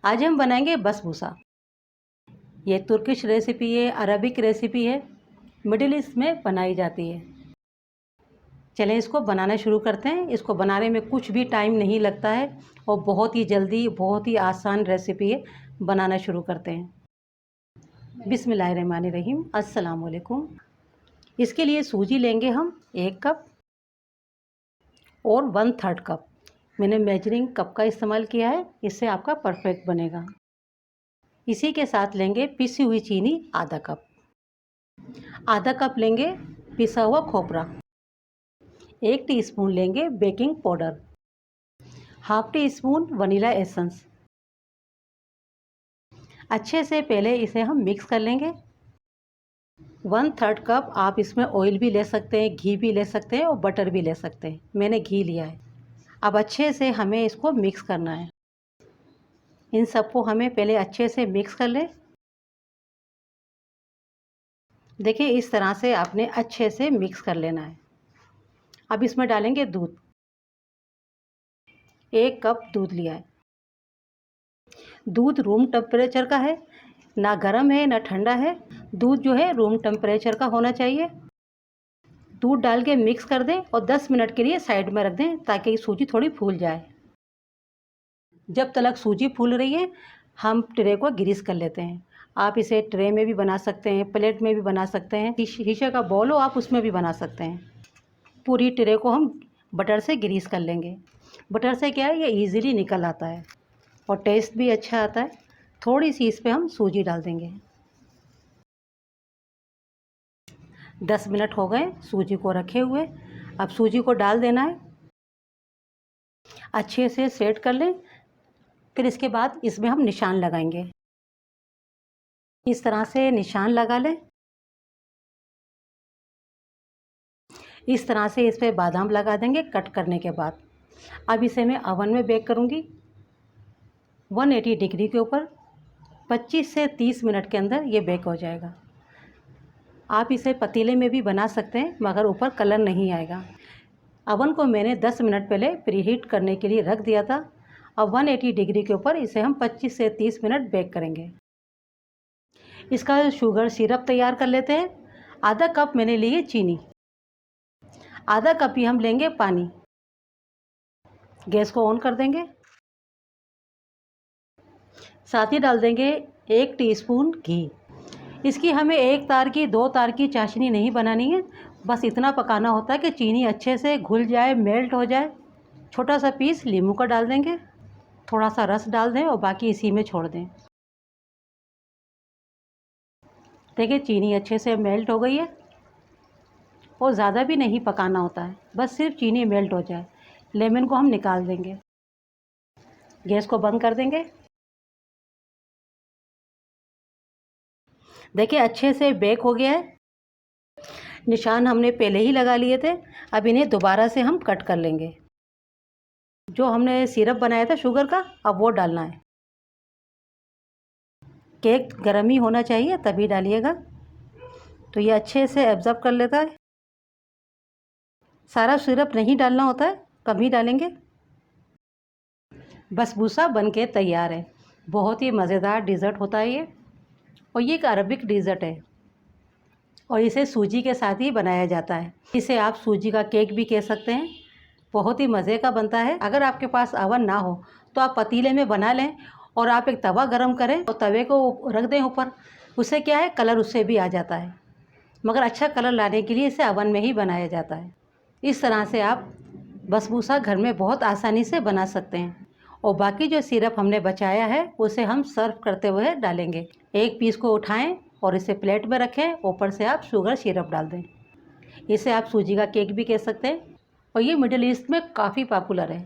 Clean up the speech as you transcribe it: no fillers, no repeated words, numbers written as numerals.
आज हम बनाएंगे बसबूसा। ये तुर्किश रेसिपी है, अरबिक रेसिपी है, मिडिल ईस्ट में बनाई जाती है। चलें इसको बनाना शुरू करते हैं। इसको बनाने में कुछ भी टाइम नहीं लगता है और बहुत ही जल्दी, बहुत ही आसान रेसिपी है। बनाना शुरू करते हैं। बिस्मिल्लाहिर्रहमानिर्रहीम। अस्सलाम वालेकुम। इसके लिए सूजी लेंगे हम 1 कप और 1/3 कप। मैंने मेजरिंग कप का इस्तेमाल किया है, इससे आपका परफेक्ट बनेगा। इसी के साथ लेंगे पिसी हुई चीनी आधा कप। आधा कप लेंगे पिसा हुआ खोपरा। 1 टीस्पून लेंगे baking powder. Half tea spoon vanilla essence. अच्छे से पहले इसे हम मिक्स कर लेंगे। 1/3 कप आप इसमें ऑयल भी ले सकते हैं, घी भी ले सकते हैं और बटर भी ले सकते हैं। मैंने घी लिया है। अब अच्छे से हमें इसको मिक्स करना है। इन सबको हमें पहले अच्छे से मिक्स कर लें। देखिए इस तरह से आपने अच्छे से मिक्स कर लेना है। अब इसमें डालेंगे दूध। 1 कप दूध लिया है। दूध रूम टेम्परेचर का है, ना गर्म है ना ठंडा है। दूध जो है रूम टेम्परेचर का होना चाहिए। दूध डाल के मिक्स कर दें और 10 मिनट के लिए साइड में रख दें ताकि सूजी थोड़ी फूल जाए। जब तक सूजी फूल रही है हम ट्रे को ग्रीस कर लेते हैं। आप इसे ट्रे में भी बना सकते हैं, प्लेट में भी बना सकते हैं, शीशे का बॉल हो आप उसमें भी बना सकते हैं। पूरी ट्रे को हम बटर से ग्रीस कर लेंगे। बटर से क्या है, ये इजीली निकल आता है और टेस्ट भी अच्छा आता है। थोड़ी सी इस पर हम सूजी डाल देंगे। 10 मिनट हो गए सूजी को रखे हुए। अब सूजी को डाल देना है, अच्छे से सेट कर लें। फिर इसके बाद इसमें हम निशान लगाएंगे। इस तरह से निशान लगा लें। इस तरह से इस पर बादाम लगा देंगे कट करने के बाद। अब इसे मैं अवन में बेक करूँगी 180 डिग्री के ऊपर। 25 से 30 मिनट के अंदर ये बेक हो जाएगा। आप इसे पतीले में भी बना सकते हैं मगर ऊपर कलर नहीं आएगा। अवन को मैंने 10 मिनट पहले प्रीहीट करने के लिए रख दिया था। अब 180 डिग्री के ऊपर इसे हम 25 से 30 मिनट बेक करेंगे। इसका शुगर सिरप तैयार कर लेते हैं। आधा कप मैंने ली है चीनी, आधा कप ही हम लेंगे पानी। गैस को ऑन कर देंगे। साथ ही डाल देंगे 1 टीस्पून घी। इसकी हमें 1 तार की 2 तार की चाशनी नहीं बनानी है, बस इतना पकाना होता है कि चीनी अच्छे से घुल जाए, मेल्ट हो जाए। छोटा सा पीस नींबू का डाल देंगे, थोड़ा सा रस डाल दें और बाकी इसी में छोड़ दें। देखिए चीनी अच्छे से मेल्ट हो गई है और ज़्यादा भी नहीं पकाना होता है, बस सिर्फ चीनी मेल्ट हो जाए। लेमन को हम निकाल देंगे। गैस को बंद कर देंगे। देखिए अच्छे से बेक हो गया है। निशान हमने पहले ही लगा लिए थे। अब इन्हें दोबारा से हम कट कर लेंगे। जो हमने सिरप बनाया था शुगर का, अब वो डालना है। केक गर्म ही होना चाहिए तभी डालिएगा, तो ये अच्छे से एब्जॉर्ब कर लेता है। सारा सिरप नहीं डालना होता है, कम ही डालेंगे। बसबूसा बनके तैयार है। बहुत ही मज़ेदार डिज़र्ट होता है ये, और ये एक अरबिक डिज़र्ट है और इसे सूजी के साथ ही बनाया जाता है। इसे आप सूजी का केक भी कह सकते हैं। बहुत ही मज़े का बनता है। अगर आपके पास अवन ना हो तो आप पतीले में बना लें और आप एक तवा गरम करें और तवे को रख दें ऊपर। उससे क्या है, कलर उससे भी आ जाता है, मगर अच्छा कलर लाने के लिए इसे अवन में ही बनाया जाता है। इस तरह से आप बसबूसा घर में बहुत आसानी से बना सकते हैं। और बाकी जो सिरप हमने बचाया है उसे हम सर्व करते हुए डालेंगे। एक पीस को उठाएं और इसे प्लेट में रखें, ऊपर से आप शुगर सिरप डाल दें। इसे आप सूजी का केक भी कह सकते हैं और ये मिडिल ईस्ट में काफ़ी पॉपुलर है।